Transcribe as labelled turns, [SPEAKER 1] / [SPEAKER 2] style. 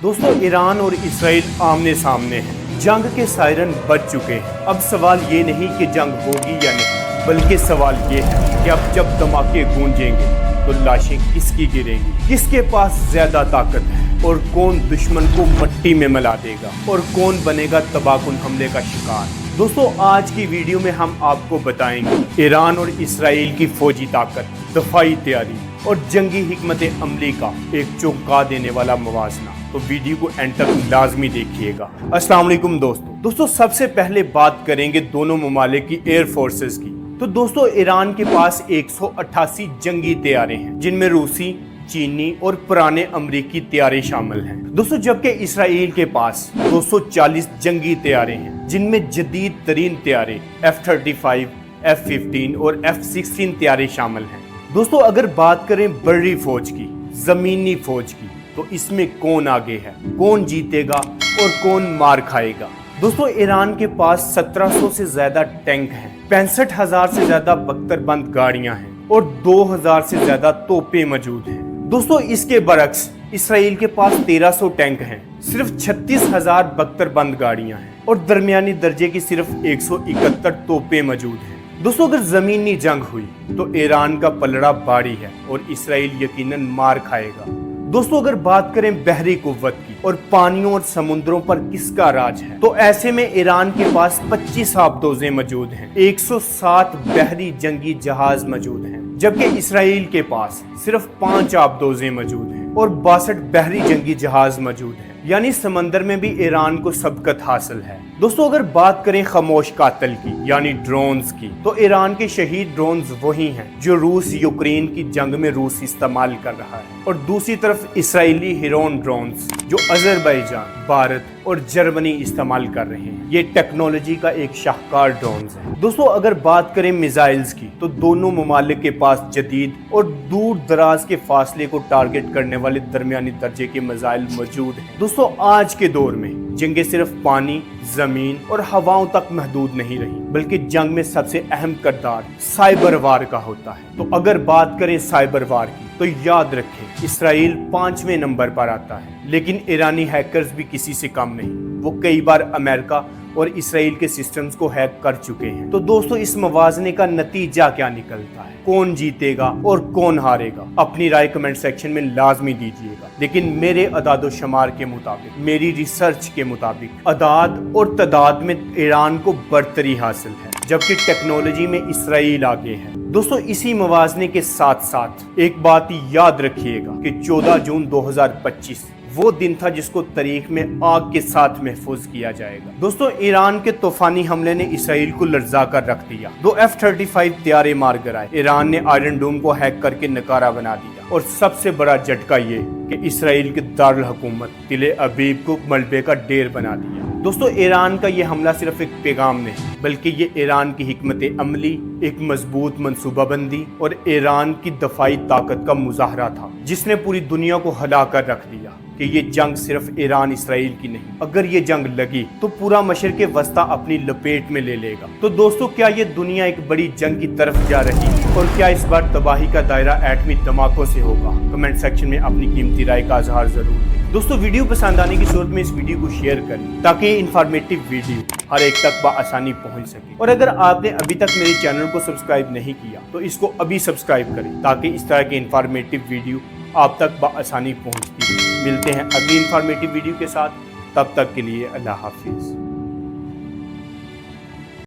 [SPEAKER 1] दोस्तों ईरान और इसराइल आमने सामने हैं। जंग के सायरन बज चुके हैं। अब सवाल ये नहीं कि जंग होगी या नहीं, बल्कि सवाल ये है कि अब जब धमाके गूंजेंगे तो लाशें किसकी गिरेंगी, किसके पास ज्यादा ताकत है और कौन दुश्मन को मट्टी में मिला देगा और कौन बनेगा तबाहकुन हमले का शिकार। दोस्तों आज की वीडियो में हम आपको बताएंगे ईरान और इसराइल की फौजी ताकत, दफाई तैयारी और जंगी हिकमत अमली का एक चौंका देने वाला मुवाजना। तो वीडियो को एंड तक लाजमी देखिएगा। अस्सलाम वालेकुम दोस्तों सबसे पहले बात करेंगे दोनों ममालिक की एयर फोर्सेस की। तो दोस्तों ईरान के पास 188 जंगी तैयारे हैं, जिनमें रूसी, चीनी और पुराने अमरीकी तैयारे शामिल हैं। दोस्तों जबकि इसराइल के पास 240 जंगी तैयारे हैं, जिनमें जदीद तरीन तैयारे F-35, F-15 और F-16 तैयारे शामिल हैं। दोस्तों अगर बात करें बड़ी फौज की, जमीनी फौज की, तो इसमें कौन आगे है, कौन जीतेगा और कौन मार खाएगा। दोस्तों ईरान के पास 1700 से ज्यादा टैंक हैं, 65,000 से ज्यादा बख्तरबंद गाड़ियां हैं और 2000 से ज्यादा तोपें मौजूद हैं। दोस्तों इसके बरक्स इसराइल के पास 1300 टैंक हैं, सिर्फ 36,000 बख्तरबंद गाड़ियां हैं और दरमियानी दर्जे की सिर्फ 171 तोपें मौजूद हैं। दोस्तों अगर जमीनी जंग हुई तो ईरान का पलड़ा भारी है और इसराइल यकीनन मार खाएगा। दोस्तों अगर बात करें बहरी कुव्वत की और पानियों और समुद्रों पर किसका राज है, तो ऐसे में ईरान के पास 25 आबदोजें मौजूद हैं, 107 बहरी जंगी जहाज मौजूद हैं, जबकि इसराइल के पास सिर्फ 5 आबदोजें मौजूद हैं और 62 बहरी जंगी जहाज मौजूद हैं। यानी समंदर में भी ईरान को सबकत हासिल है। दोस्तों अगर बात करें खामोश कातिल की यानी ड्रोन्स की, तो ईरान के शहीद ड्रोन्स वही हैं जो रूस यूक्रेन की जंग में रूस इस्तेमाल कर रहा है, और दूसरी तरफ इसराइली हिरोन ड्रोन्स जो अजरबैजान, भारत और जर्मनी इस्तेमाल कर रहे हैं। ये टेक्नोलॉजी का एक शाहकार ड्रोन्स है। दोस्तों अगर बात करें मिसाइल्स की, तो दोनों ममालिक के पास जदीद और दूर दराज के फासले को टारगेट करने वाले दरमियानी दर्जे के मिसाइल मौजूद हैं। दोस्तों आज के दौर में जंगें सिर्फ पानी, जमीन और हवाओं तक महदूद नहीं रही, बल्कि जंग में सबसे अहम किरदार साइबर वार का होता है। तो अगर बात करें साइबर वार की, तो याद रखें इसराइल 5वें नंबर पर आता है, लेकिन ईरानी हैकर्स भी किसी से कम नहीं। वो कई बार अमेरिका और इसराइल के सिस्टम्स को हैक कर चुके हैं। तो दोस्तों इस मवाजने का नतीजा क्या निकलता है, कौन जीतेगा और कौन हारेगा, अपनी राय कमेंट सेक्शन में लाजमी दीजिएगा। लेकिन मेरे अदाद शुमार के मुताबिक, मेरी रिसर्च के मुताबिक अदाद और तादाद में ईरान को बरतरी हासिल है, जबकि टेक्नोलॉजी में इसराइल आगे है। दोस्तों इसी मवाजने के साथ साथ एक बात याद रखिएगा कि 14 जून 2025 वो दिन था जिसको तारीख में आग के साथ महफूज किया जाएगा। दोस्तों ईरान के तूफानी हमले ने इसराइल को लर्जा कर रख दिया। 2 F-35 तैयारे मार गिराए, ईरान ने आयरन डोम को हैक करके नकारा बना दिया, और सबसे बड़ा झटका ये कि इसराइल के दारुल हुकूमत तिले अबीब को मलबे का ढेर बना दिया। दोस्तों ईरान का ये हमला सिर्फ एक पैगाम नहीं, बल्कि ये ईरान की हिकमत अमली, एक मजबूत मनसूबाबंदी और ईरान की दफाई ताकत का मुजाहरा था, जिसने पूरी दुनिया को हिला कर रख दिया कि ये जंग सिर्फ ईरान इसराइल की नहीं, अगर ये जंग लगी तो पूरा मशरिक़ वस्ता अपनी लपेट में ले लेगा। तो दोस्तों क्या ये दुनिया एक बड़ी जंग की तरफ जा रही है, और क्या इस बार तबाही का दायरा एटमी धमाकों से होगा? कमेंट सेक्शन में अपनी कीमती राय का इजहार जरूर दें। दोस्तों वीडियो पसंद आने की सूरत में इस वीडियो को शेयर करें, ताकि ये इंफॉर्मेटिव वीडियो हर एक तक बआसानी पहुंच सके। और अगर आपने अभी तक मेरे चैनल को सब्सक्राइब नहीं किया तो इसको अभी सब्सक्राइब करें, ताकि इस तरह के इंफॉर्मेटिव वीडियो आप तक बआसानी पहुंचती है। मिलते हैं अगली इंफॉर्मेटिव वीडियो के साथ, तब तक के लिए अल्लाह हाफिज।